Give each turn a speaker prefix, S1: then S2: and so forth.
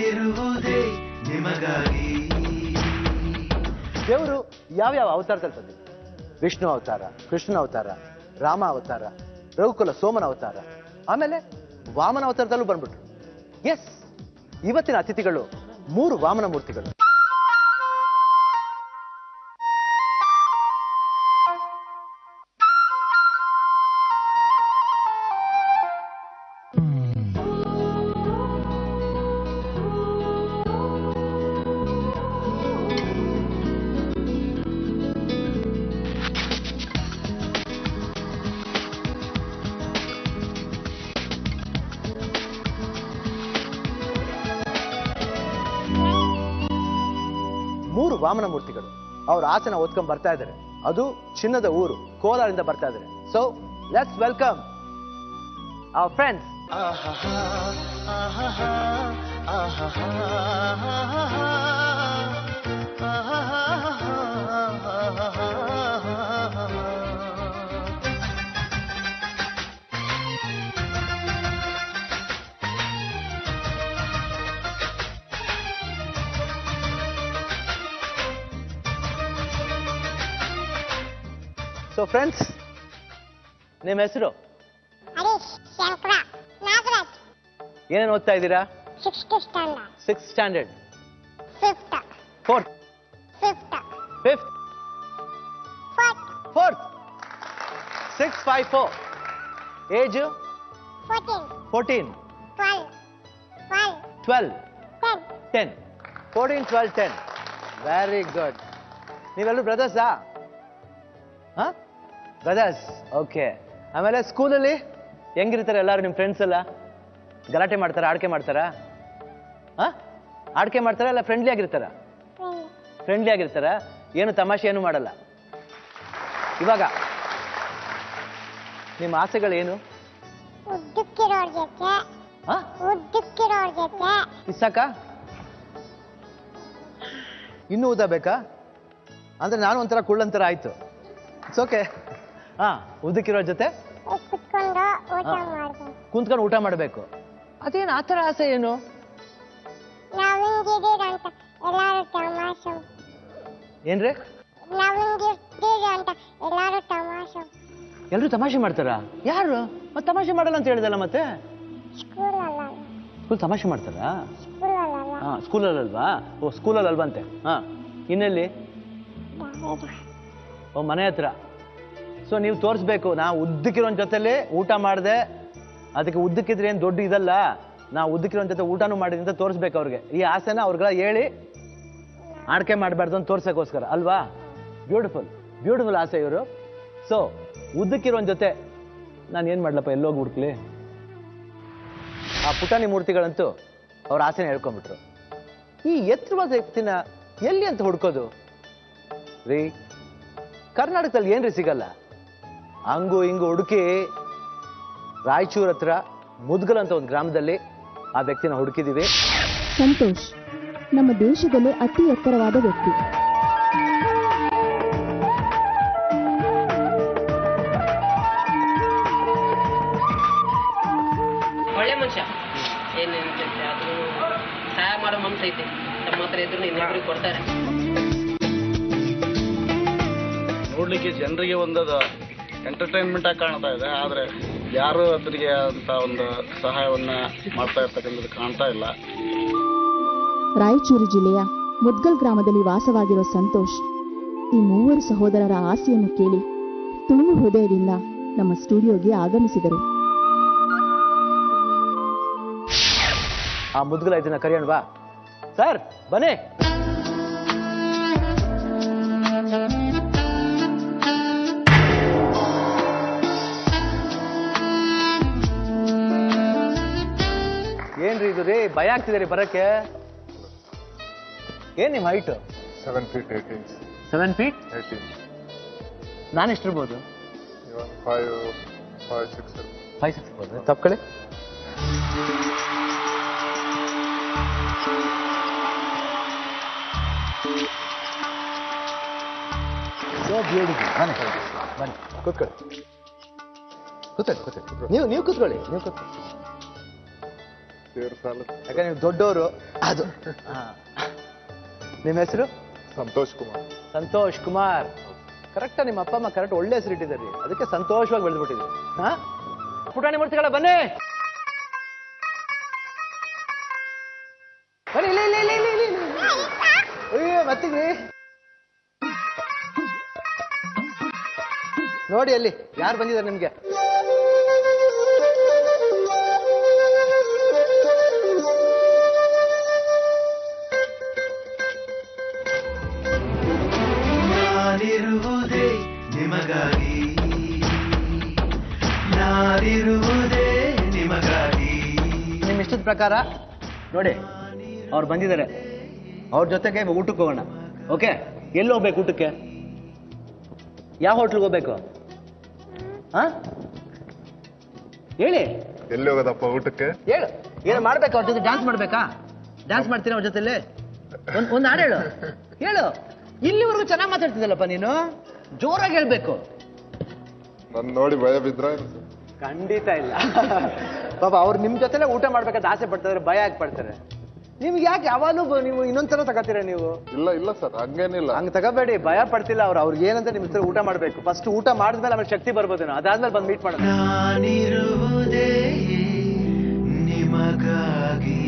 S1: ಇರುವುದೇ ನಿಮಗಾಗಿ.
S2: ದೇವರು ಯಾವ್ಯಾವ ಅವತಾರದಲ್ಲಿ ಬಂದಿದೆ? ವಿಷ್ಣು ಅವತಾರ, ಕೃಷ್ಣ ಅವತಾರ, ರಾಮ ಅವತಾರ, ರಘುಕುಲ ಸೋಮನ ಅವತಾರ, ಆಮೇಲೆ ವಾಮನ ಅವತಾರದಲ್ಲೂ ಬಂದ್ಬಿಟ್ರು. ಎಸ್, ಇವತ್ತಿನ ಅತಿಥಿಗಳು 3 ವಾಮನ ಮೂರ್ತಿಗಳು. ವಾಮನ ಮೂರ್ತಿಗಳು ಅವ್ರ ಆಸನ ಓದ್ಕೊಂಡ್ ಬರ್ತಾ ಇದ್ದಾರೆ. ಅದು ಚಿನ್ನದ ಊರು ಕೋಲಾರಿಂದ ಬರ್ತಾ ಇದ್ದಾರೆ. So let's welcome our friends. So friends, ನಿಮ್ಮ ಹೆಸರು? ಏನೇನು ಓದ್ತಾ ಇದ್ದೀರಾ?
S3: 6th standard.
S2: 6th standard.
S3: 5th.
S2: 4th.
S3: 5th.
S2: 5th. 4th. 6, 5, 4. Age?
S3: 14.
S2: 14.
S3: 12.
S2: 12.
S3: 10.
S2: 10. 14, 12, 10. Very good. ನೀವೆಲ್ಲರೂ ಬ್ರದರ್ಸಾ? ಬ್ರದರ್ಸ್. ಓಕೆ. ಆಮೇಲೆ ಸ್ಕೂಲಲ್ಲಿ ಹೆಂಗಿರ್ತಾರೆ ಎಲ್ಲರೂ ನಿಮ್ಮ ಫ್ರೆಂಡ್ಸ್ ಎಲ್ಲ? ಗಲಾಟೆ ಮಾಡ್ತಾರ, ಆಡ್ಕೆ ಮಾಡ್ತಾರಾ? ಆಡ್ಕೆ ಮಾಡ್ತಾರಾ ಇಲ್ಲ ಫ್ರೆಂಡ್ಲಿ ಆಗಿರ್ತಾರ? ಫ್ರೆಂಡ್ಲಿ ಆಗಿರ್ತಾರ, ಏನು ತಮಾಷೆ ಏನು ಮಾಡಲ್ಲ. ಇವಾಗ ನಿಮ್ಮ ಆಸೆಗಳೇನು? ಇಸಾಕ ಇನ್ನೂ ಉದ್ದ ಬೇಕಾ? ಅಂದ್ರೆ ನಾನು ಒಂಥರ ಕುಳ್ಳಂತರ ಆಯ್ತು. It's okay. ಉದ್ದಕ್ಕಿರೋ ಜೊತೆ ಕುಂತ್ಕೊಂಡು ಊಟ ಮಾಡಬೇಕು. ಅದೇನು ಆ ಥರ ಆಸೆ ಏನು? ಏನ್ರಿ? ಎಲ್ರು ತಮಾಷೆ ಮಾಡ್ತಾರ? ಯಾರು ಮತ್ತೆ ತಮಾಷೆ ಮಾಡಲ್ಲ ಅಂತ ಹೇಳಿದಲ್ಲ ಮತ್ತೆ? ಸ್ಕೂಲ್ ತಮಾಷೆ ಮಾಡ್ತಾರಾ? ಸ್ಕೂಲಲ್ಲಿ ಅಲ್ವಾ? ಓ, ಸ್ಕೂಲಲ್ಲಿ ಅಲ್ವಂತೆ. ಇನ್ನೆಲ್ಲಿ? ಓ, ಮನೆ ಹತ್ರ. ಸೊ ನೀವು ತೋರಿಸ್ಬೇಕು, ನಾ ಉದ್ದಕ್ಕಿರೋ ಜೊತೆಲಿ ಊಟ ಮಾಡಿದೆ, ಅದಕ್ಕೆ ಉದ್ದಕ್ಕಿದ್ರೆ ಏನು ದೊಡ್ಡ ಇದಲ್ಲ, ನಾ ಉದ್ದಕ್ಕಿರೋ ಜೊತೆ ಊಟನೂ ಮಾಡಿದೆ ಅಂತ ತೋರಿಸ್ಬೇಕು ಅವ್ರಿಗೆ. ಈ ಆಸೆನ ಅವ್ರಿಗೆಲ್ಲ ಹೇಳಿ ಆಡ್ಕೆ ಮಾಡಬಾರ್ದು ಅಂತ ತೋರ್ಸೋಕ್ಕೋಸ್ಕರ ಅಲ್ವಾ? ಬ್ಯೂಟಿಫುಲ್ ಬ್ಯೂಟಿಫುಲ್ ಆಸೆ ಇವರು. ಸೊ ಉದ್ದಕ್ಕಿರೋ ಜೊತೆ ನಾನು ಏನು ಮಾಡ್ಲಪ್ಪ, ಎಲ್ಲೋಗಿ ಹುಡ್ಕ್ಲಿ? ಆ ಪುಟಾಣಿ ಮೂರ್ತಿಗಳಂತೂ ಅವ್ರ ಆಸೆನ ಹೇಳ್ಕೊಂಡ್ಬಿಟ್ರು. ಈ ಎತ್ತರವಾದ ವ್ಯಕ್ತಿನ ಎಲ್ಲಿ ಅಂತ ಹುಡ್ಕೋದು ರೀ? ಕರ್ನಾಟಕದಲ್ಲಿ ಏನ್ರಿ ಸಿಗಲ್ಲ? ಹಂಗು ಹಿಂಗು ಹುಡುಕಿ ರಾಯಚೂರ್ ಹತ್ರ ಮುದ್ಗಲ್ ಅಂತ ಒಂದು ಗ್ರಾಮದಲ್ಲಿ ಆ ವ್ಯಕ್ತಿನ ಹುಡುಕಿದೀವಿ.
S4: ಸಂತೋಷ್ ನಮ್ಮ ದೇಶದಲ್ಲೇ ಅತಿ ಎತ್ತರವಾದ ವ್ಯಕ್ತಿ.
S5: ಒಳ್ಳೆ ಮನುಷ್ಯ, ಏನೇನೈತೆ ಆದ್ರೂ ಸಹಾಯ ಮಾಡೋ ಮನ್ಸ ಐತೆ. ತಮ್ಮ ಹತ್ರ ಇದ್ರು ಇನ್ನೊಬ್ರಿಗೆ ಕೊಡ್ತಾರೆ.
S6: ನೋಡ್ಲಿಕ್ಕೆ ಜನರಿಗೆ ಒಂದದ ಎಂಟರ್ಟೈನ್ಮೆಂಟ್ ಆಗಿ ಕಾಣ್ತಾ ಇದೆ, ಆದ್ರೆ ಯಾರು ಅದರಿಗೆ ಅಂತ ಒಂದು ಸಹಾಯವನ್ನ ಮಾಡ್ತಾ ಇರ್ತಕ್ಕಂಥದ್ದು ಕಾಣ್ತಾ ಇಲ್ಲ.
S4: ರಾಯಚೂರು ಜಿಲ್ಲೆಯ ಮುದ್ಗಲ್ ಗ್ರಾಮದಲ್ಲಿ ವಾಸವಾಗಿರೋ ಸಂತೋಷ್ ಈ 3 ಸಹೋದರರ ಆಸೆಯನ್ನು ಕೇಳಿ ತುಂಬು ಹೃದಯದಿಂದ ನಮ್ಮ ಸ್ಟುಡಿಯೋಗೆ ಆಗಮಿಸಿದರು.
S2: ಆ ಮುದ್ಗಲ್ ಇದನ್ನ ಕರೆಯೋಣವಾ? ಸರ್ ಬನ್ನಿ. ಏನ್ರಿ ಇದು ರೀ? ಭಯ ಆಗ್ತಿದೆ ರೀ ಬರಕ್ಕೆ. ಏನ್ ನಿಮ್ height?
S7: 7 feet 8 inches.
S2: 7 feet
S7: 8 inches.
S2: ನಾನು ಎಷ್ಟಿರ್ಬೋದು?
S7: 5, 6
S2: ಇರ್ಬೋದು. ತಪ್ಕೊಳ್ಳಿ. ಬನ್ನಿ ಬನ್ನಿ, ಕೂತ್ಕೊಳ್ಳಿ ಕೂತ್ಕೊಳ್ಳಿ ಕೂತ್ಕೊಳ್ಳಿ. ನೀವು ಕೂತ್ಕೊಳ್ಳಿ, ನೀವು ಕೂತ್ಕೊಳ್ಳಿ.
S7: ತೀರ್ಸಾಲ
S2: ಯಾಕಂದ್ರೆ ನೀವು ದೊಡ್ಡವರು ಅದು ನಿಮ್ಮ ಹೆಸರು
S7: ಸಂತೋಷ್ ಕುಮಾರ್.
S2: ಸಂತೋಷ್ ಕುಮಾರ್. ಕರೆಕ್ಟಾ ನಿಮ್ಮ ಅಪ್ಪ ಅಮ್ಮ ಕರೆಕ್ಟ್ ಒಳ್ಳೆ ಹೆಸರು ಇಟ್ಟಿದ್ದಾರೆ, ಅದಕ್ಕೆ ಸಂತೋಷವಾಗಿ ಬೆಳೆದ್ಬಿಟ್ಟಿದ್ರಿ. ಹಾ ಪುಟಾಣಿ ಮೂರ್ತಿಗಳ ಬನ್ನಿ ಬನ್ನಿ ಇಲ್ಲಿ ಇಲ್ಲಿ ಇಲ್ಲಿ ಇಲ್ಲಿ ಇಲ್ಲಿ. ಅಯ್ಯೋ ಮತ್ತಿಗೆ ನೋಡಿ ಅಲ್ಲಿ ಯಾರು ಬಂದಿದ್ದಾರೆ ನಿಮ್ಗೆ.
S1: ನಾನಿರುವುದೇ ನಿಮಗಾಗಿ, ನಾನಿರುವುದೇ ನಿಮಗಾಗಿ.
S2: ನಿಮ್ಮ ಇಷ್ಟದ ಪ್ರಕಾರ ನೋಡಿ ಅವ್ರು ಬಂದಿದ್ದಾರೆ, ಅವ್ರ ಜೊತೆಗೆ ಊಟಕ್ಕೆ ಹೋಗೋಣ. ಓಕೆ, ಎಲ್ಲಿ ಹೋಗ್ಬೇಕು ಊಟಕ್ಕೆ? ಯಾವ ಹೋಟ್ಲಿಗೆ ಹೋಗ್ಬೇಕು? ಹಾ ಹೇಳಿ.
S7: ಎಲ್ಲಿ ಹೋಗೋದಪ್ಪ ಊಟಕ್ಕೆ?
S2: ಹೇಳು, ಏನು ಮಾಡ್ಬೇಕು? ಅವ್ರ ಜೊತೆ ಡ್ಯಾನ್ಸ್ ಮಾಡ್ಬೇಕಾ? ಡ್ಯಾನ್ಸ್ ಮಾಡ್ತೀರಾ ಅವ್ರ ಜೊತೆಲಿ? ಒಂದು ಹಾಡು ಹೇಳು, ಹೇಳು. ಇಲ್ಲಿವರೆಗೂ ಚೆನ್ನಾಗಿ ಮಾತಾಡ್ತಿದ್ದಲ್ಲಪ್ಪ ನೀನು, ಜೋರಾಗಿ ಹೇಳ್ಬೇಕು.
S7: ನನ್ ನೋಡಿ ಭಯ ಬಿದ್ರ?
S2: ಖಂಡಿತ ಇಲ್ಲ. ಪಾಪ ಅವ್ರು ನಿಮ್ ಜೊತೆಲೆ ಊಟ ಮಾಡ್ಬೇಕಂತ ಆಸೆ ಪಡ್ತಾರೆ, ಭಯ ಯಾಕೆ ಪಡ್ತಾರೆ? ನಿಮ್ಗೆ ಯಾಕೆ ಯಾವಾಗಲೂ ನೀವು ಇನ್ನೊಂದ್ಸಲ ತಗೋತೀರಾ ನೀವು?
S7: ಇಲ್ಲ ಇಲ್ಲ ಸರ್, ಹಂಗೇನಿಲ್ಲ.
S2: ಹಂಗ್ ತಗೋಬೇಡಿ, ಭಯ ಪಡ್ತಿಲ್ಲ ಅವ್ರು. ಅವ್ರಿಗೆ ಏನಂತ ನಿಮ್ ಹತ್ರ ಊಟ ಮಾಡ್ಬೇಕು. ಫಸ್ಟ್ ಊಟ ಮಾಡಿದ್ಮೇಲೆ ಆಮೇಲೆ ಶಕ್ತಿ ಬರ್ಬೋದೇನೋ, ಅದಾದ್ಮೇಲೆ ಬಂದು ಮೀಟ್ ಮಾಡೋಣ.
S1: ನಾನಿರುವುದೇ ನಿಮಗಾಗಿ.